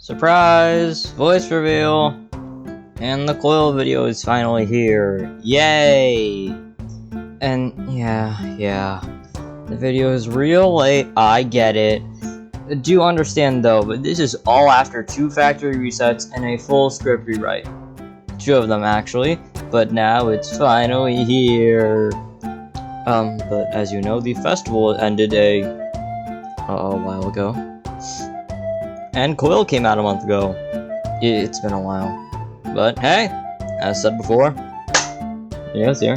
Surprise! Voice reveal! And the Coil video is finally here. Yay! And yeah. The video is real late, I get it. Do understand though, but this is all after 2 factory resets and a full script rewrite. 2 of them actually, but now it's finally here. But as you know, the festival ended a while ago. And Coil came out a month ago. It's been a while. But hey, as said before, video's here.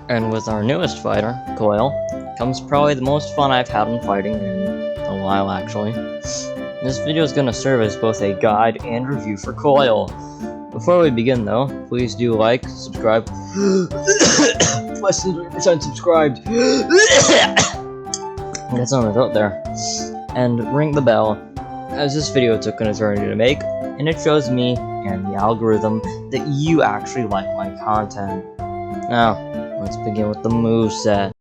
And with our newest fighter, Coil, comes probably the most fun I've had in fighting in a while actually. This video is going to serve as both a guide and review for Coil. Before we begin though, please do like, subscribe. Less than 3% subscribed. That's on the throat there. And ring the bell, as this video took an eternity to make, and it shows me and the algorithm that you actually like my content. Now, let's begin with the moveset.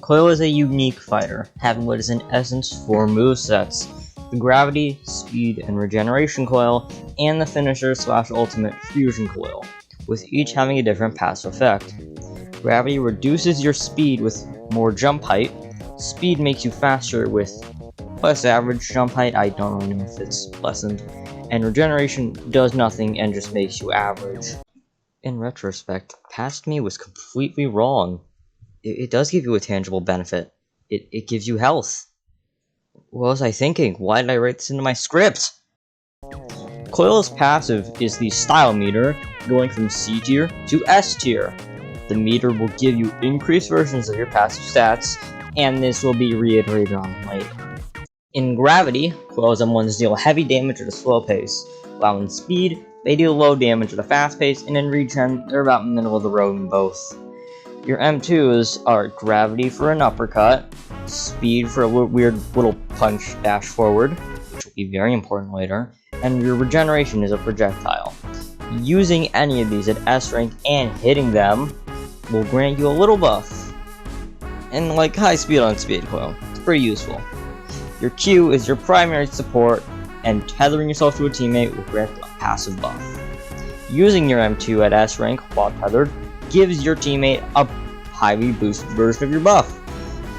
Coil is a unique fighter, having what is in essence 4 movesets: the gravity, speed, and regeneration coil, and the finisher / ultimate fusion coil, with each having a different passive effect. Gravity reduces your speed with more jump height, speed makes you faster with less average jump height, I don't really know if it's lessened, and regeneration does nothing and just makes you average. In retrospect, past me was completely wrong. It does give you a tangible benefit. It gives you health. What was I thinking? Why did I write this into my script? Coil's passive is the style meter, going from C tier to S tier. The meter will give you increased versions of your passive stats, and this will be reiterated on later. In gravity, Coil's M1s deal heavy damage at a slow pace, while in speed, they deal low damage at a fast pace, and in regen, they're about middle of the road in both. Your M2s are gravity for an uppercut, speed for a weird little punch dash forward, which will be very important later, and your regeneration is a projectile. Using any of these at S rank and hitting them will grant you a little buff. And like high speed on speed Coil, it's pretty useful. Your Q is your primary support, and tethering yourself to a teammate will grant a passive buff. Using your M2 at S rank while tethered gives your teammate a highly boosted version of your buff.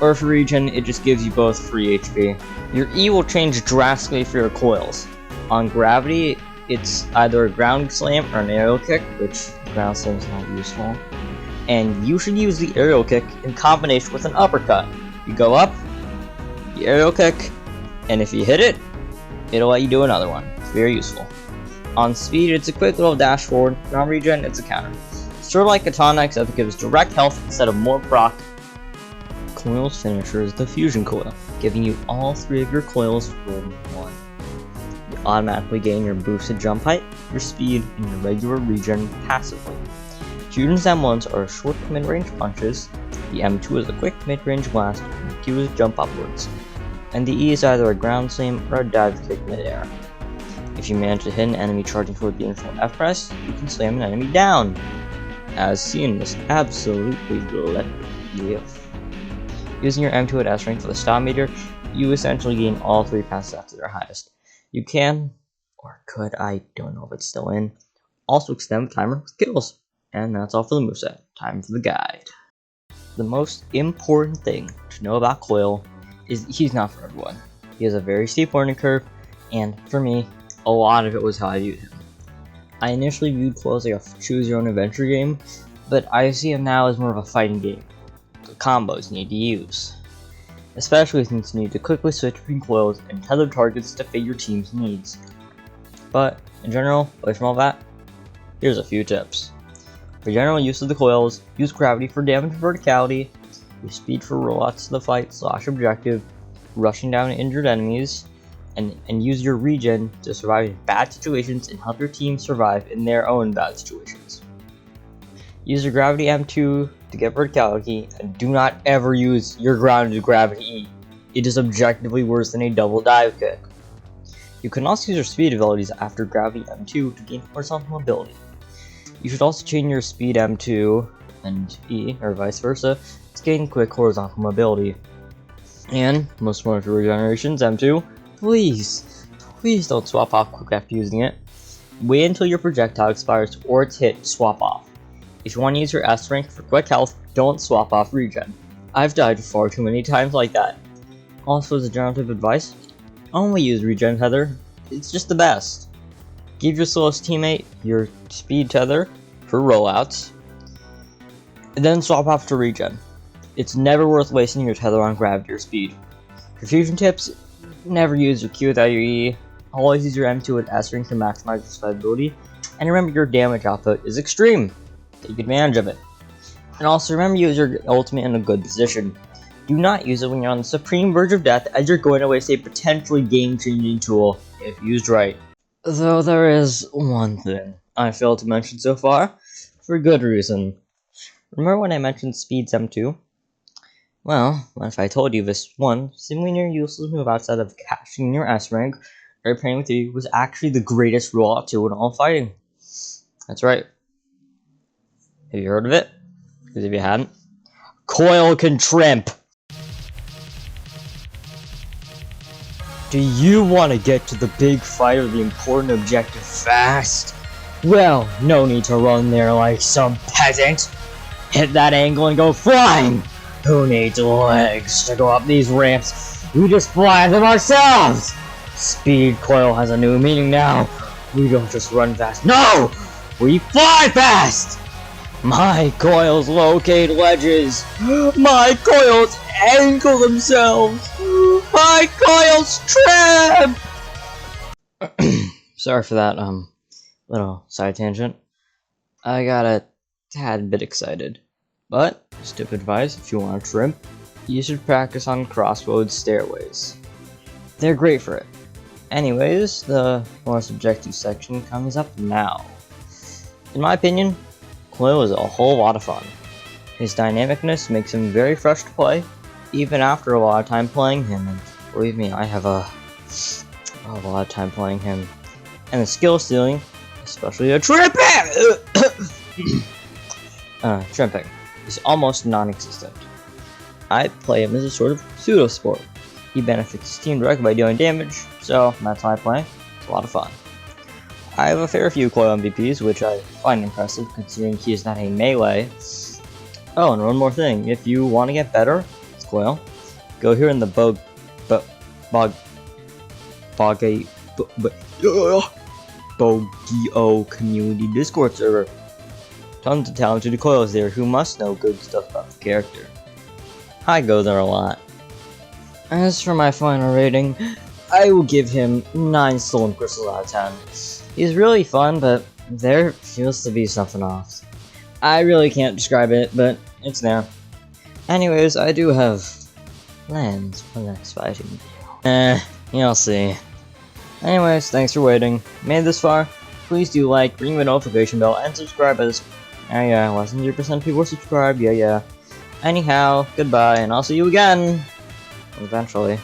Or for regen, it just gives you both free HP. Your E will change drastically for your coils. On gravity, it's either a ground slam or an aerial kick, which ground slam is not useful. And you should use the aerial kick in combination with an uppercut. You go up, you aerial kick, and if you hit it, it'll let you do another one. It's very useful. On speed, it's a quick little dash forward, and on regen, it's a counter. Sort of like Katana, except it gives direct health instead of more proc. Coil's finisher is the fusion coil, giving you all 3 of your coils rolled in one. You automatically gain your boosted jump height, your speed, and your regular regen passively. Fusion's M1s are short mid-range punches, the M2 is a quick mid-range blast, and the Q is jump upwards, and the E is either a ground slam or a dive kick mid-air. If you manage to hit an enemy charging toward the initial F press, you can slam an enemy down, as seen in this absolutely glorious GIF. Using your M2 at S rank for the style meter, you essentially gain all 3 passive stats at their highest. You can, or could, I don't know if it's still in, also extend the timer with kills. And that's all for the moveset. Time for the guide. The most important thing to know about Coil is he's not for everyone. He has a very steep learning curve, and for me, a lot of it was how I viewed him. I initially viewed Coil as like a choose-your-own-adventure game, but I see him now as more of a fighting game. The combos you need to use, especially since you need to quickly switch between coils and tethered targets to fit your team's needs. But in general, away from all that, here's a few tips. For general use of the coils, use gravity for damage and verticality, use speed for rollouts to the fight / objective, rushing down injured enemies, and use your regen to survive in bad situations and help your team survive in their own bad situations. Use your gravity M2 to get verticality, and do not ever use your grounded gravity E. It is objectively worse than a double dive kick. You can also use your speed abilities after gravity M2 to gain horizontal mobility. You should also change your speed M2 and E, or vice versa, to gain quick horizontal mobility. And, most important for regenerations, M2, please please don't swap off quick after using it. Wait until your projectile expires or it's hit, swap off. If you want to use your S rank for quick health, don't swap off regen. I've died far too many times like that. Also, as a general tip of advice, only use regen tether, it's just the best. Give your slowest teammate your speed tether for rollouts, and then swap off to regen. It's never worth wasting your tether on gravity or speed. For fusion tips, never use your Q without your E, always use your M2 with S rank to maximize your survivability, and remember your damage output is extreme. Take advantage of it. And also remember to use your ultimate in a good position. Do not use it when you're on the supreme verge of death, as you're going to waste a potentially game-changing tool if used right. Though there is one thing I failed to mention so far, for good reason. Remember when I mentioned Speed's M2? Well, what if I told you this one, seemingly near useless move outside of catching your S rank or playing with you was actually the greatest rollout tool in all fighting? That's right. Have you heard of it? Because if you hadn't, Coil can trimp! Do you want to get to the big fight or the important objective fast? Well, no need to run there like some peasant. Hit that angle and go flying! Who needs legs to go up these ramps? We just fly them ourselves! Speed Coil has a new meaning now. We don't just run fast. No! We fly fast! My coils locate ledges. My coils angle themselves. My coils trap! Sorry for that, little side tangent. I got a tad bit excited. But, tip advice, if you want to trim, you should practice on crossroads stairways. They're great for it. Anyways, the more subjective section comes up now. In my opinion, Coil is a whole lot of fun. His dynamicness makes him very fresh to play, even after a lot of time playing him, and believe me, I have a lot of time playing him. And the skill ceiling, especially the trimping, is almost non-existent. I play him as a sort of pseudo-sport. He benefits his team directly by dealing damage, so that's how I play. It's a lot of fun. I have a fair few Coil MVPs, which I find impressive considering he is not a melee. Oh, and one more thing, if you want to get better with Coil, go here in the Bogio community Discord server. Tons of talented Coils there who must know good stuff about the character. I go there a lot. As for my final rating, I will give him 9 stolen crystals out of 10. He's really fun, but there feels to be something off. I really can't describe it, but it's there. Anyways, I do have plans for the next fighting video. You'll see. Anyways, thanks for waiting. Made this far? Please do like, ring the notification bell, and subscribe as... Oh yeah, less than 0% people subscribe, yeah. Anyhow, goodbye, and I'll see you again! Eventually.